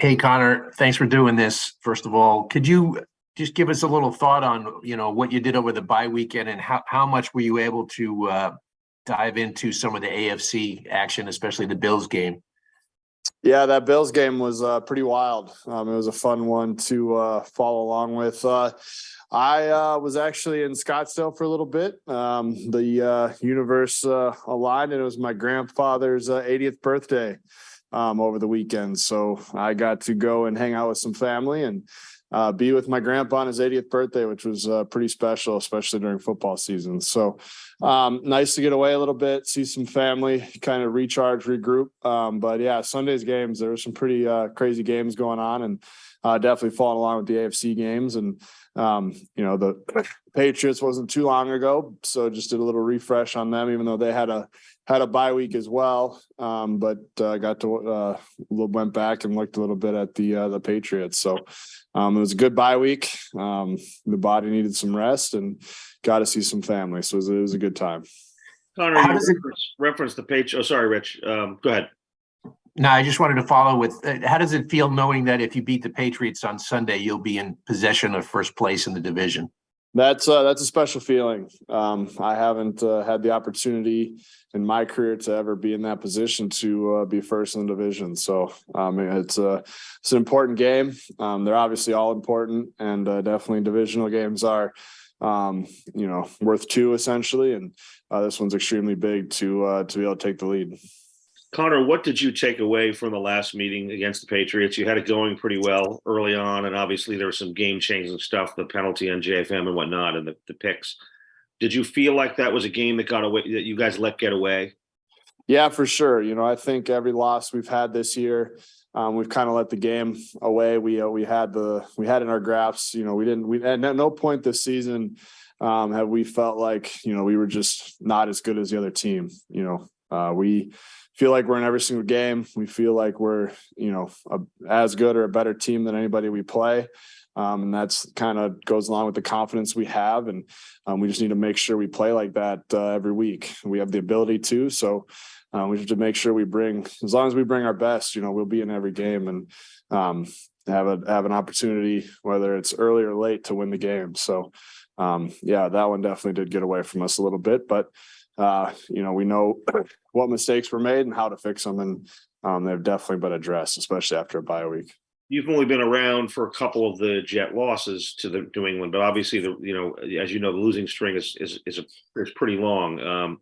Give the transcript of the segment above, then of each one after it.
Hey, Connor, thanks for doing this. First of all, could you just give us a little thought on, what you did over the bye weekend and how much were you able to dive into some of the AFC action, especially the Bills game? Yeah, that Bills game was pretty wild. It was a fun one to follow along with. I was actually in Scottsdale for a little bit. The universe aligned, and it was my grandfather's 80th birthday over the weekend. So I got to go and hang out with some family and be with my grandpa on his 80th birthday, which was pretty special, especially during football season. So nice to get away a little bit, see some family, kind of recharge, regroup. But yeah, Sunday's games, there were some pretty crazy games going on, and definitely following along with the AFC games. And the Patriots wasn't too long ago, so just did a little refresh on them, even though they had a bye week as well. But got to went back and looked a little bit at the Patriots. So it was a good bye week. The body needed some rest and got to see some family. So it was a good time. Connor, you reference the page. Oh, sorry, Rich. Go ahead. No, I just wanted to follow with how does it feel knowing that if you beat the Patriots on Sunday, you'll be in possession of first place in the division? That's a special feeling. I haven't had the opportunity in my career to ever be in that position to be first in the division. So it's an important game. They're obviously all important, and definitely divisional games are worth two essentially. And this one's extremely big to be able to take the lead. Connor, what did you take away from the last meeting against the Patriots? You had it going pretty well early on, and obviously there was some game-changing stuff, the penalty on JFM and whatnot, and the picks. Did you feel like that was a game that got away, that you guys let get away? Yeah, for sure. I think every loss we've had this year, we've kind of let the game away. We had in our graphs. We at no point this season have we felt like we were just not as good as the other team. We feel like we're in every single game. We feel like we're, as good or a better team than anybody we play. And that's kind of goes along with the confidence we have. And we just need to make sure we play like that every week. We have the ability to. So we have to make sure as long as we bring our best, we'll be in every game and have an opportunity, whether it's early or late, to win the game. So, that one definitely did get away from us a little bit. But we know what mistakes were made and how to fix them, and they've definitely been addressed, especially after a bye week. You've only been around for a couple of the Jet losses to New England, but obviously as the losing string is pretty long.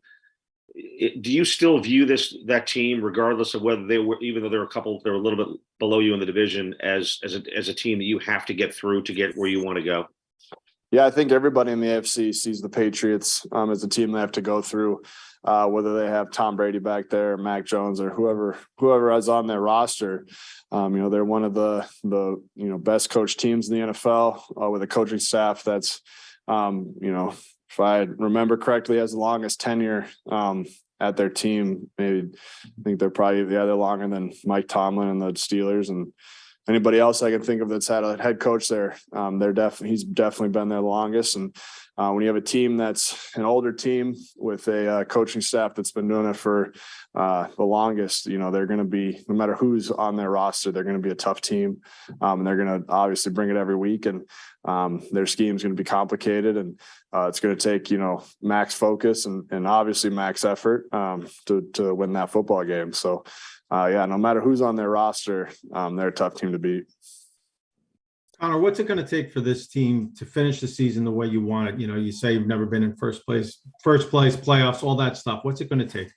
Do you still view that team, regardless of whether they were, even though there were a couple that were a little bit below you in the division, as a team that you have to get through to get where you want to go? Yeah, I think everybody in the AFC sees the Patriots as a team they have to go through, whether they have Tom Brady back there, Mac Jones, or whoever is on their roster. They're one of the best coached teams in the NFL with a coaching staff that's, if I remember correctly, has the longest tenure at their team. Maybe I think they're longer than Mike Tomlin and the Steelers and anybody else I can think of that's had a head coach there. He's definitely been there the longest. And when you have a team that's an older team with a coaching staff that's been doing it for the longest, they're going to be, no matter who's on their roster, they're going to be a tough team. And they're going to obviously bring it every week. And their scheme is going to be complicated. And it's going to take, max focus and obviously max effort to win that football game. So, no matter who's on their roster, they're a tough team to beat. Connor, what's it going to take for this team to finish the season the way you want it? You say you've never been in first place, playoffs, all that stuff. What's it going to take?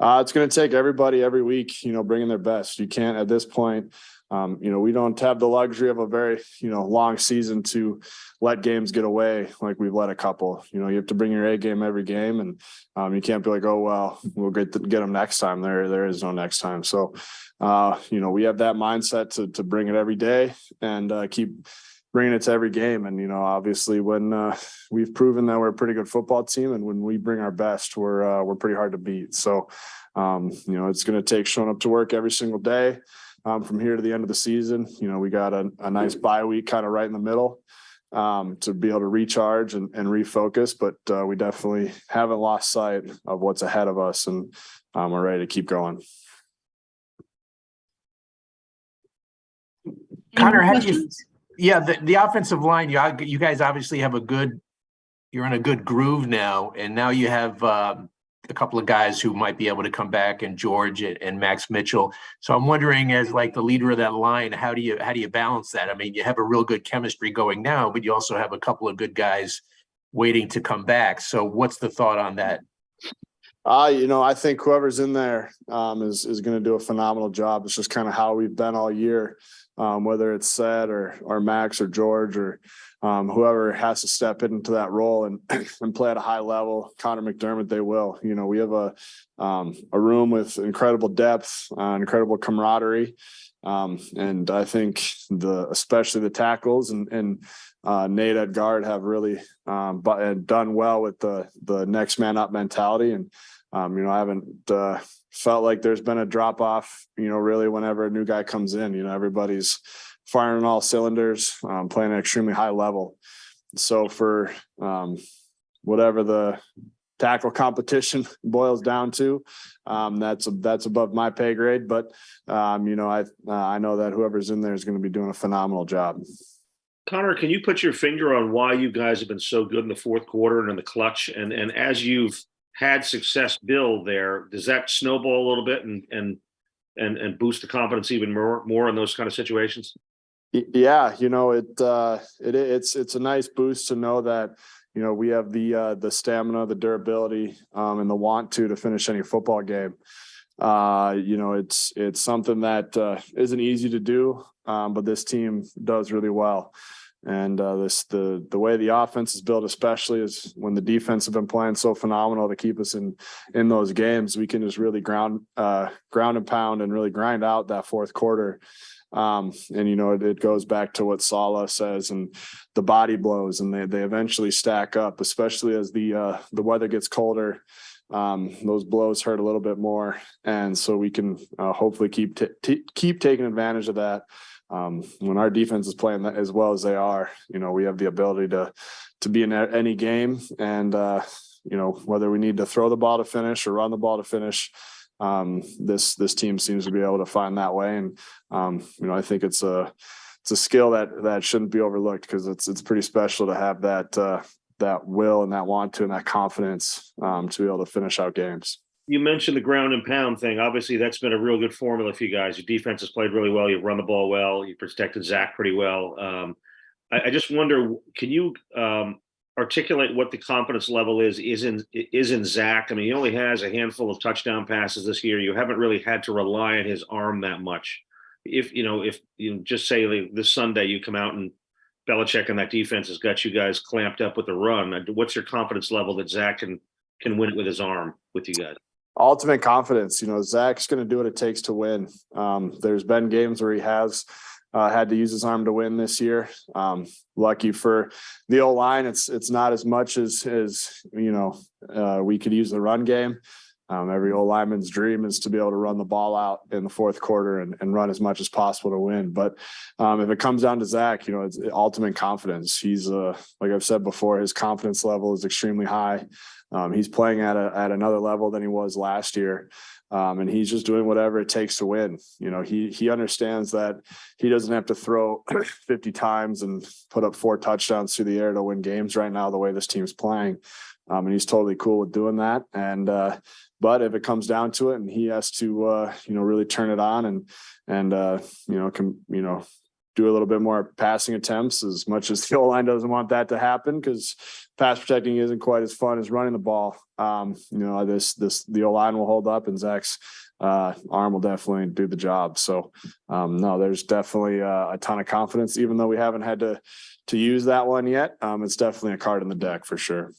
It's going to take everybody every week, bringing their best. You can't at this point. We don't have the luxury of a very, long season to let games get away like we've let a couple. You have to bring your A game every game, and you can't be like, oh well, we'll get them next time. There is no next time. So, we have that mindset to bring it every day and keep bringing it to every game. And obviously, when we've proven that we're a pretty good football team, and when we bring our best, we're pretty hard to beat. So, it's going to take showing up to work every single day. From here to the end of the season, we got a nice bye week kind of right in the middle to be able to recharge and refocus. But we definitely haven't lost sight of what's ahead of us, and we're ready to keep going. Any more Connor, questions? yeah, the offensive line, you guys obviously have you're in a good groove now, and now you have a couple of guys who might be able to come back, and George and Max Mitchell. So I'm wondering, as like the leader of that line, how do you balance that? I mean, you have a real good chemistry going now, but you also have a couple of good guys waiting to come back. So what's the thought on that? I think whoever's in there is going to do a phenomenal job. It's just kind of how we've been all year, whether it's Seth or Max or George or whoever has to step into that role and play at a high level. Connor McGovern, they will. We have a room with incredible depth, incredible camaraderie. And I think especially the tackles and Nate at guard have really done well with the next man up mentality. And I haven't felt like there's been a drop off, really whenever a new guy comes in, everybody's firing on all cylinders, playing at an extremely high level. So for whatever the tackle competition boils down to, that's above my pay grade. But I know that whoever's in there is going to be doing a phenomenal job. Connor, can you put your finger on why you guys have been so good in the fourth quarter and in the clutch? And as you've had success build there, does that snowball a little bit and boost the confidence even more in those kind of situations? Yeah, it's a nice boost to know that we have the stamina, the durability, and the want to finish any football game. It's something that isn't easy to do, but this team does really well. And the way the offense is built, especially, is when the defense have been playing so phenomenal to keep us in those games, we can just really ground and pound and really grind out that fourth quarter. It goes back to what Sala says and the body blows, and they eventually stack up, especially as the weather gets colder. Those blows hurt a little bit more, and so we can hopefully keep taking advantage of that. When our defense is playing as well as they are, we have the ability to be in any game, and whether we need to throw the ball to finish or run the ball to finish, this team seems to be able to find that way. And I think it's a skill that shouldn't be overlooked, because it's pretty special to have that will and that want to and that confidence to be able to finish out games. You mentioned the ground and pound thing. Obviously, that's been a real good formula for you guys. Your defense has played really well. You've run the ball well. You protected Zach pretty well. I just wonder, can you articulate what the confidence level is in Zach? I mean, he only has a handful of touchdown passes this year. You haven't really had to rely on his arm that much. If you just say this Sunday you come out and Belichick and that defense has got you guys clamped up with the run, what's your confidence level that Zach can win it with his arm with you guys? Ultimate confidence. Zach's going to do what it takes to win. There's been games where he has had to use his arm to win this year. Lucky for the O-line, it's not as much as we could use the run game. Every O-lineman's dream is to be able to run the ball out in the fourth quarter and run as much as possible to win. But if it comes down to Zach, it's ultimate confidence. He's like I've said before, his confidence level is extremely high. He's playing at another level than he was last year. And he's just doing whatever it takes to win. He understands that he doesn't have to throw 50 times and put up 4 touchdowns through the air to win games right now, the way this team's playing. And he's totally cool with doing that. And, but if it comes down to it and he has to, really turn it on and do a little bit more passing attempts, as much as the O-line doesn't want that to happen, because pass protecting isn't quite as fun as running the ball. The O-line will hold up, and Zach's arm will definitely do the job. So no, there's definitely a ton of confidence, even though we haven't had to use that one yet. It's definitely a card in the deck for sure.